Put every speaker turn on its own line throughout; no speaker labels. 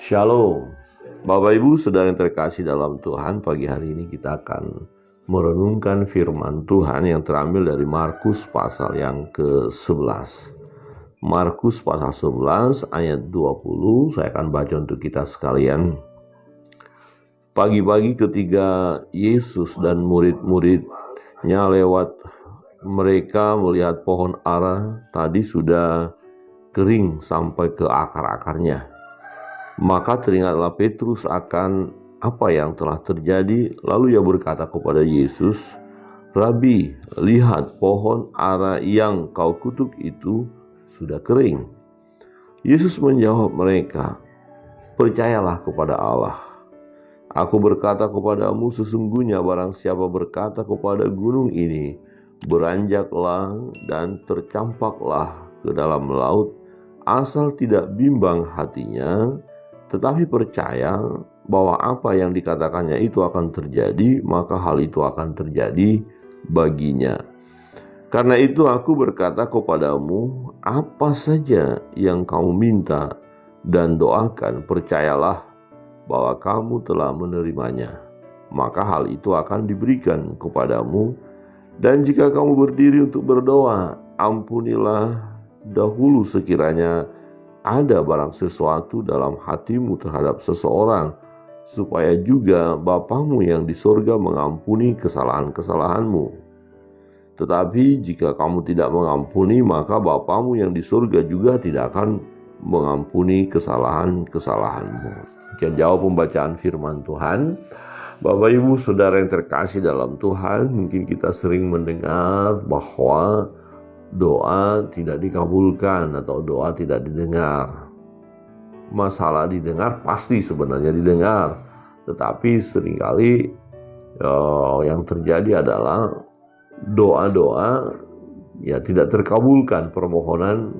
Shalom, Bapak Ibu Saudara yang terkasih dalam Tuhan. Pagi hari ini kita akan merenungkan firman Tuhan yang terambil dari Markus pasal yang ke-11. Markus pasal 11 ayat 20, saya akan baca untuk kita sekalian. Pagi-pagi ketika Yesus dan murid-muridnya lewat, mereka melihat pohon ara tadi sudah kering sampai ke akar-akarnya. Maka teringatlah Petrus akan apa yang telah terjadi. Lalu ia berkata kepada Yesus, "Rabi, lihat pohon ara yang kau kutuk itu sudah kering." Yesus menjawab mereka, "Percayalah kepada Allah. Aku berkata kepadamu, sesungguhnya barang siapa berkata kepada gunung ini, beranjaklah dan tercampaklah ke dalam laut, asal tidak bimbang hatinya, tetapi percaya bahwa apa yang dikatakannya itu akan terjadi, maka hal itu akan terjadi baginya. Karena itu aku berkata kepadamu, apa saja yang kamu minta dan doakan, percayalah bahwa kamu telah menerimanya, maka hal itu akan diberikan kepadamu. Dan jika kamu berdiri untuk berdoa, ampunilah dahulu sekiranya ada barang sesuatu dalam hatimu terhadap seseorang, supaya juga Bapamu yang di sorga mengampuni kesalahan-kesalahanmu. Tetapi jika kamu tidak mengampuni, maka Bapamu yang di sorga juga tidak akan mengampuni kesalahan-kesalahanmu." Sekian jauh pembacaan firman Tuhan. Bapak Ibu Saudara yang terkasih dalam Tuhan, mungkin kita sering mendengar bahwa doa tidak dikabulkan atau doa tidak didengar. Masalah didengar pasti sebenarnya didengar, tetapi seringkali yang terjadi adalah doa-doa tidak terkabulkan, permohonan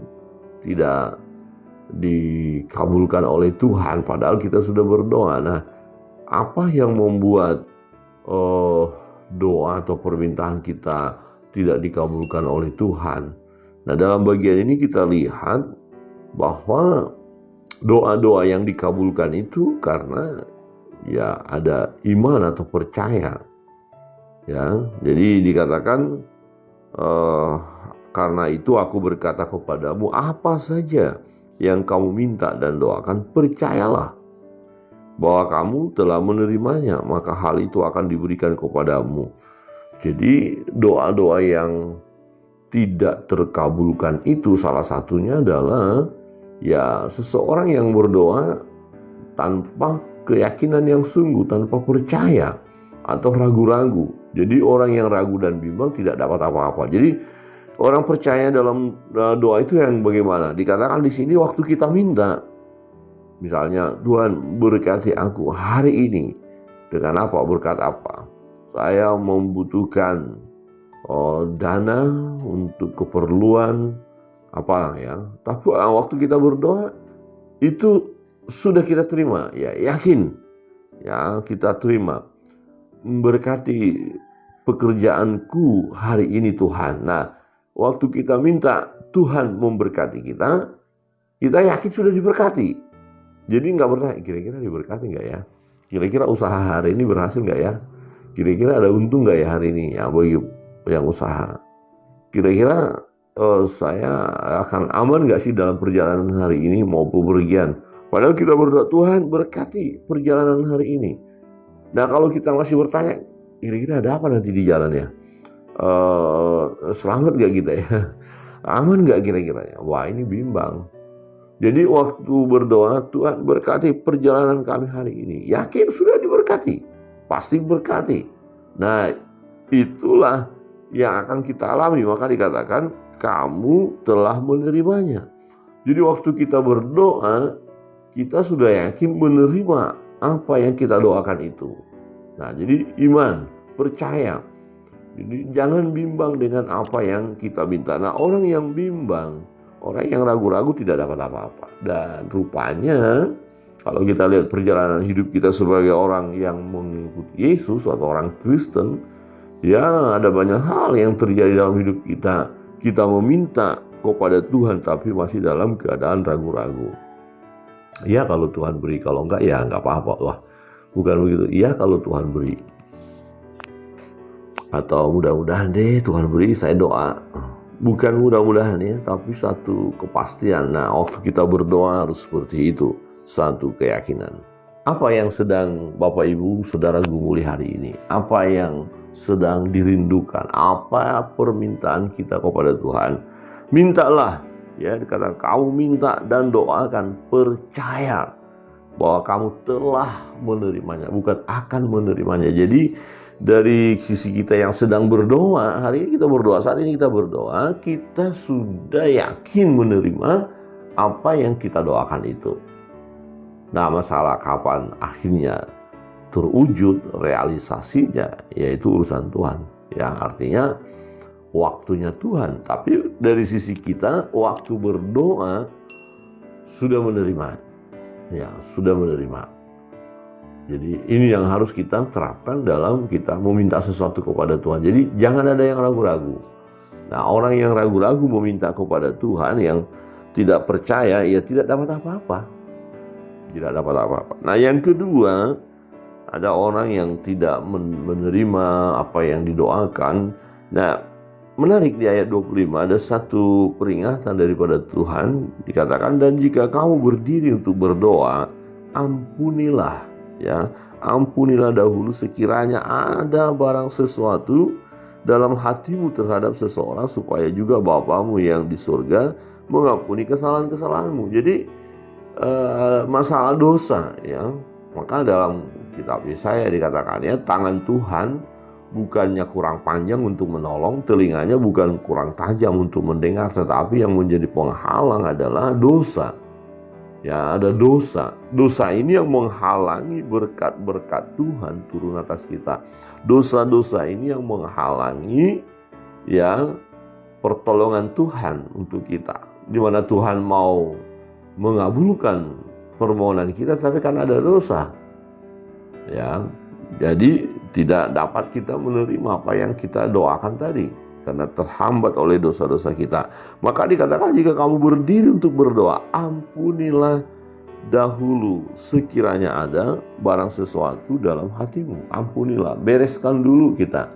tidak dikabulkan oleh Tuhan padahal kita sudah berdoa. Nah, apa yang membuat doa atau permintaan kita tidak dikabulkan oleh Tuhan? Nah, dalam bagian ini kita lihat bahwa doa-doa yang dikabulkan itu karena ada iman atau percaya. Jadi dikatakan karena itu aku berkata kepadamu, apa saja yang kamu minta dan doakan, percayalah bahwa kamu telah menerimanya, maka hal itu akan diberikan kepadamu. Jadi doa-doa yang tidak terkabulkan itu salah satunya adalah seseorang yang berdoa tanpa keyakinan yang sungguh, tanpa percaya atau ragu-ragu. Jadi orang yang ragu dan bimbang tidak dapat apa-apa. Jadi orang percaya dalam doa itu yang bagaimana? Dikatakan di sini waktu kita minta, misalnya, Tuhan berkati aku hari ini dengan apa, berkat apa? Saya membutuhkan dana untuk keperluan apa Tapi waktu kita berdoa itu sudah kita terima, yakin kita terima. Berkati pekerjaanku hari ini Tuhan. Nah, waktu kita minta Tuhan memberkati kita yakin sudah diberkati. Jadi nggak bertanya, kira-kira diberkati nggak ya? Kira-kira usaha hari ini berhasil nggak ya? Kira-kira ada untung nggak ya hari ini bagi yang usaha? Kira-kira saya akan aman nggak sih dalam perjalanan hari ini mau bepergian? Padahal kita berdoa, Tuhan berkati perjalanan hari ini. Nah, kalau kita masih bertanya, kira-kira ada apa nanti di jalan ya? Selamat nggak kita ya? Aman nggak kira-kira ya? Wah, ini bimbang. Jadi waktu berdoa, Tuhan berkati perjalanan kami hari ini, yakin sudah diberkati, pasti berkati. Nah, itulah yang akan kita alami. Maka dikatakan kamu telah menerimanya. Jadi waktu kita berdoa, kita sudah yakin menerima apa yang kita doakan itu. Nah, jadi iman, percaya. Jadi jangan bimbang dengan apa yang kita minta. Nah, orang yang bimbang, orang yang ragu-ragu tidak dapat apa-apa. Dan rupanya kalau kita lihat perjalanan hidup kita sebagai orang yang mengikuti Yesus atau orang Kristen, ada banyak hal yang terjadi dalam hidup kita. Kita meminta kepada Tuhan tapi masih dalam keadaan ragu-ragu. Iya kalau Tuhan beri, kalau enggak ya enggak apa-apa. Wah, bukan begitu. Iya kalau Tuhan beri. Atau mudah-mudahan deh Tuhan beri, saya doa. Bukan mudah-mudahan ya, tapi satu kepastian. Nah, waktu kita berdoa harus seperti itu, satu keyakinan. Apa yang sedang Bapak Ibu Saudara gumuli hari ini? Apa yang sedang dirindukan? Apa permintaan kita kepada Tuhan? Mintalah, ya, dikatakan kamu minta dan doakan, percaya bahwa kamu telah menerimanya, bukan akan menerimanya. Jadi dari sisi kita yang sedang berdoa, hari ini kita berdoa, saat ini kita berdoa, kita sudah yakin menerima apa yang kita doakan itu. Nah, masalah kapan akhirnya terwujud realisasinya, yaitu urusan Tuhan. Yang artinya waktunya Tuhan. Tapi dari sisi kita, waktu berdoa sudah menerima. Ya, sudah menerima. Jadi ini yang harus kita terapkan dalam kita meminta sesuatu kepada Tuhan. Jadi jangan ada yang ragu-ragu. Nah, orang yang ragu-ragu meminta kepada Tuhan, yang tidak percaya, ya tidak dapat apa-apa. Tidak dapat apa-apa. Nah, yang kedua, ada orang yang tidak menerima apa yang didoakan. Nah, menarik di ayat 25 ada satu peringatan daripada Tuhan, dikatakan, dan jika kamu berdiri untuk berdoa, ampunilah, ya, ampunilah dahulu sekiranya ada barang sesuatu dalam hatimu terhadap seseorang, supaya juga Bapamu yang di surga mengampuni kesalahan-kesalahanmu. Jadi masalah dosa, ya, maka dalam kitab Yesaya dikatakan, ya, tangan Tuhan bukannya kurang panjang untuk menolong, telinganya bukan kurang tajam untuk mendengar, tetapi yang menjadi penghalang adalah dosa. Ya, ada dosa. Dosa ini yang menghalangi berkat-berkat Tuhan turun atas kita. Dosa-dosa ini yang menghalangi, ya, pertolongan Tuhan untuk kita. Di mana Tuhan mau mengabulkan permohonan kita, tapi kan ada dosa. Ya, jadi tidak dapat kita menerima apa yang kita doakan tadi, karena terhambat oleh dosa-dosa kita. Maka dikatakan, jika kamu berdiri untuk berdoa, ampunilah dahulu sekiranya ada barang sesuatu dalam hatimu. Ampunilah, bereskan dulu kita.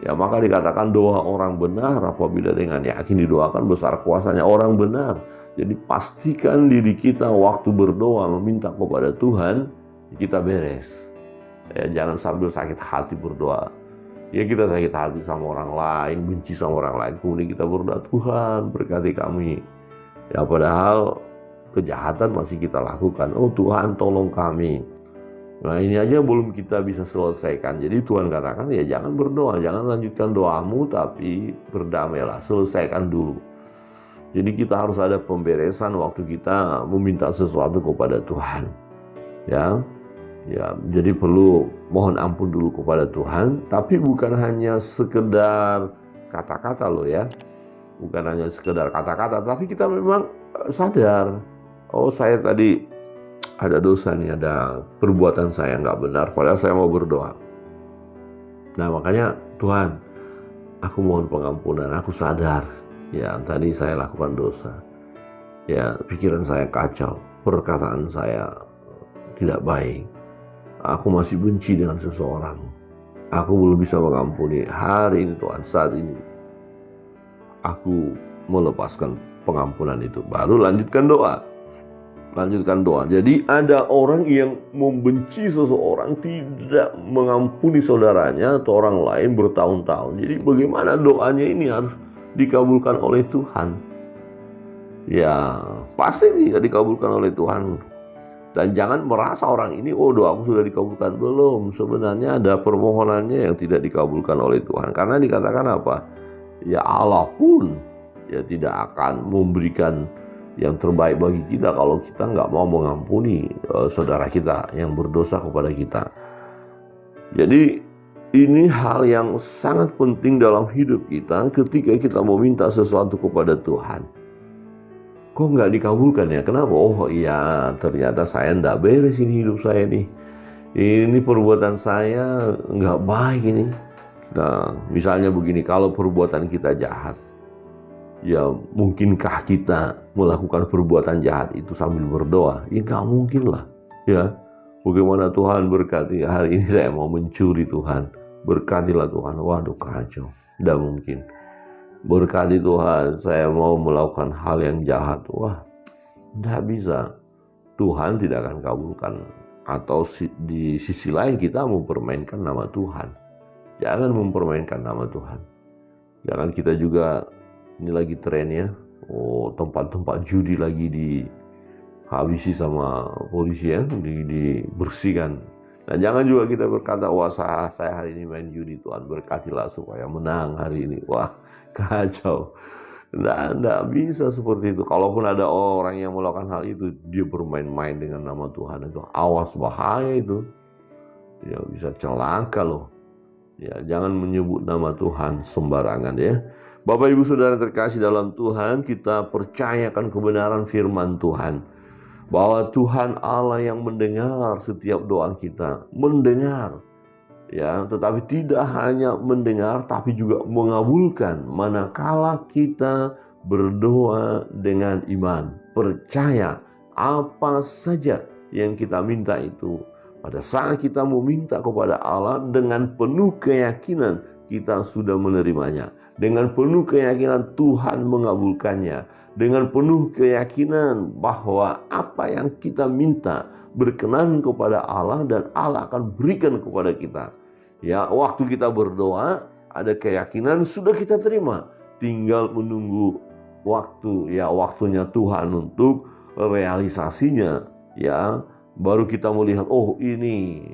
Ya, maka dikatakan doa orang benar apabila dengan yakin didoakan besar kuasanya orang benar. Jadi pastikan diri kita waktu berdoa meminta kepada Tuhan, kita beres. Ya, jangan sambil sakit hati berdoa. Ya, kita sakit hati sama orang lain, benci sama orang lain, kemudian kita berdoa, Tuhan berkati kami. Ya, padahal kejahatan masih kita lakukan. Oh Tuhan, tolong kami. Nah, ini aja belum kita bisa selesaikan. Jadi Tuhan katakan, ya jangan berdoa, jangan lanjutkan doamu, tapi berdamailah, selesaikan dulu. Jadi kita harus ada pemberesan waktu kita meminta sesuatu kepada Tuhan. Ya, jadi perlu mohon ampun dulu kepada Tuhan, tapi bukan hanya sekedar kata-kata loh, ya. Bukan hanya sekedar kata-kata, tapi kita memang sadar, oh saya tadi ada dosa nih, ada perbuatan saya nggak benar, padahal saya mau berdoa. Nah, makanya Tuhan, aku mohon pengampunan, aku sadar, ya tadi saya lakukan dosa. Ya, pikiran saya kacau, perkataan saya tidak baik. Aku masih benci dengan seseorang. Aku belum bisa mengampuni. Hari ini Tuhan, saat ini aku melepaskan pengampunan itu. Baru lanjutkan doa. Lanjutkan doa. Jadi ada orang yang membenci seseorang, tidak mengampuni saudaranya atau orang lain bertahun-tahun. Jadi bagaimana doanya ini harus dikabulkan oleh Tuhan? Ya, pasti tidak dikabulkan oleh Tuhan. Dan jangan merasa orang ini, oh doaku sudah dikabulkan. Belum, sebenarnya ada permohonannya yang tidak dikabulkan oleh Tuhan. Karena dikatakan apa? Ya Allah pun ya tidak akan memberikan yang terbaik bagi kita kalau kita nggak mau mengampuni saudara kita yang berdosa kepada kita. Jadi ini hal yang sangat penting dalam hidup kita ketika kita meminta sesuatu kepada Tuhan. Kok nggak dikabulkan ya? Kenapa? Oh iya, ternyata saya nggak beres ini hidup saya nih. Ini perbuatan saya nggak baik ini. Nah, misalnya begini, kalau perbuatan kita jahat, Ya mungkinkah kita melakukan perbuatan jahat itu sambil berdoa? Ya nggak mungkin lah. Ya, bagaimana Tuhan berkati hari ini saya mau mencuri Tuhan, berkatilah Tuhan. Waduh kacau, tidak mungkin. Berkati Tuhan, saya mau melakukan hal yang jahat. Wah, tidak bisa. Tuhan tidak akan kabulkan. Atau di sisi lain kita mempermainkan nama Tuhan. Jangan mempermainkan nama Tuhan. Jangan kita juga, ini lagi trennya, tempat-tempat judi lagi dihabisi sama polisi ya, dibersihkan. Nah jangan juga kita berkata, wah saya hari ini main judi, Tuhan berkatilah supaya menang hari ini. Wah kacau. Nggak bisa seperti itu. Kalaupun ada orang yang melakukan hal itu, dia bermain-main dengan nama Tuhan, itu awas, bahaya itu. Ya bisa celaka loh. Ya, jangan menyebut nama Tuhan sembarangan ya. Bapak Ibu Saudara terkasih dalam Tuhan, kita percayakan kebenaran firman Tuhan. Bahwa Tuhan Allah yang mendengar setiap doa kita. Mendengar. Ya, tetapi tidak hanya mendengar, tapi juga mengabulkan manakala kita berdoa dengan iman. Percaya apa saja yang kita minta itu. Pada saat kita meminta kepada Allah dengan penuh keyakinan kita sudah menerimanya. Dengan penuh keyakinan Tuhan mengabulkannya. Dengan penuh keyakinan bahwa apa yang kita minta berkenan kepada Allah dan Allah akan berikan kepada kita. Ya, waktu kita berdoa ada keyakinan sudah kita terima. Tinggal menunggu waktu, ya waktunya Tuhan untuk realisasinya, ya. Baru kita melihat, oh ini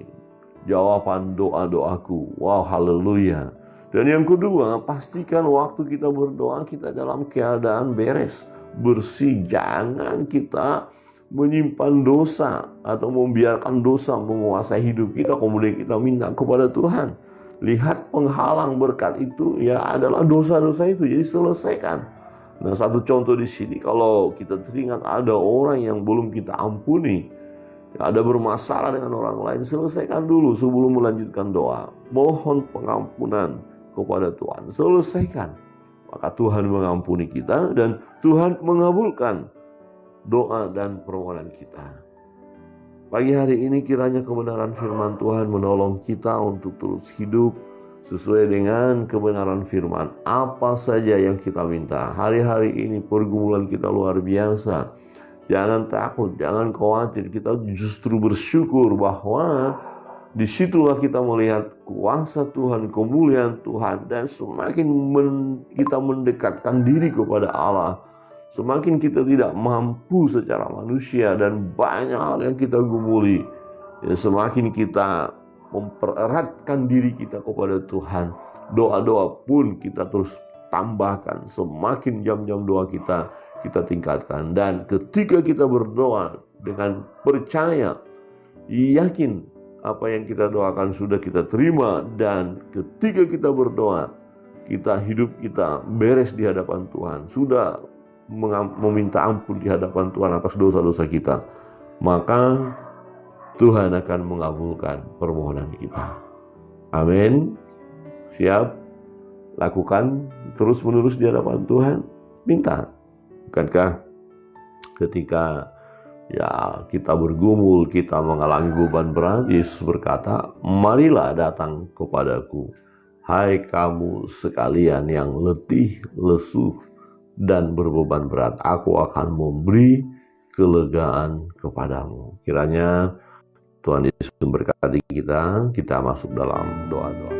jawaban doa-doaku. Wow, haleluya. Dan yang kedua, pastikan waktu kita berdoa kita dalam keadaan beres, bersih. Jangan kita menyimpan dosa atau membiarkan dosa menguasai hidup kita, kemudian kita minta kepada Tuhan. Lihat penghalang berkat itu ya adalah dosa-dosa itu, jadi selesaikan. Nah, satu contoh di sini, kalau kita teringat ada orang yang belum kita ampuni, ada bermasalah dengan orang lain, selesaikan dulu sebelum melanjutkan doa. Mohon pengampunan kepada Tuhan, selesaikan. Maka Tuhan mengampuni kita dan Tuhan mengabulkan doa dan permohonan kita. Pagi hari ini kiranya kebenaran firman Tuhan menolong kita untuk terus hidup sesuai dengan kebenaran firman. Apa saja yang kita minta. Hari-hari ini pergumulan kita luar biasa. Jangan takut, jangan khawatir. Kita justru bersyukur bahwa disitulah kita melihat kuasa Tuhan, kemuliaan Tuhan. Dan semakin kita mendekatkan diri kepada Allah, semakin kita tidak mampu secara manusia dan banyak hal yang kita gumuli, ya, semakin kita mempereratkan diri kita kepada Tuhan. Doa-doa pun kita terus tambahkan, semakin jam-jam doa kita tingkatkan. Dan ketika kita berdoa dengan percaya, yakin apa yang kita doakan sudah kita terima. Dan ketika kita berdoa, hidup kita beres di hadapan Tuhan, sudah meminta ampun di hadapan Tuhan atas dosa-dosa kita, maka Tuhan akan mengabulkan permohonan kita. Amin. Siap? Lakukan terus-menerus di hadapan Tuhan. Minta. Bukankah ketika ya kita bergumul, kita mengalami beban berat, Yesus berkata, marilah datang kepadaku, hai kamu sekalian yang letih, lesuh, dan berbeban berat, aku akan memberi kelegaan kepadamu. Kiranya Tuhan Yesus memberkati kita masuk dalam doa-doa.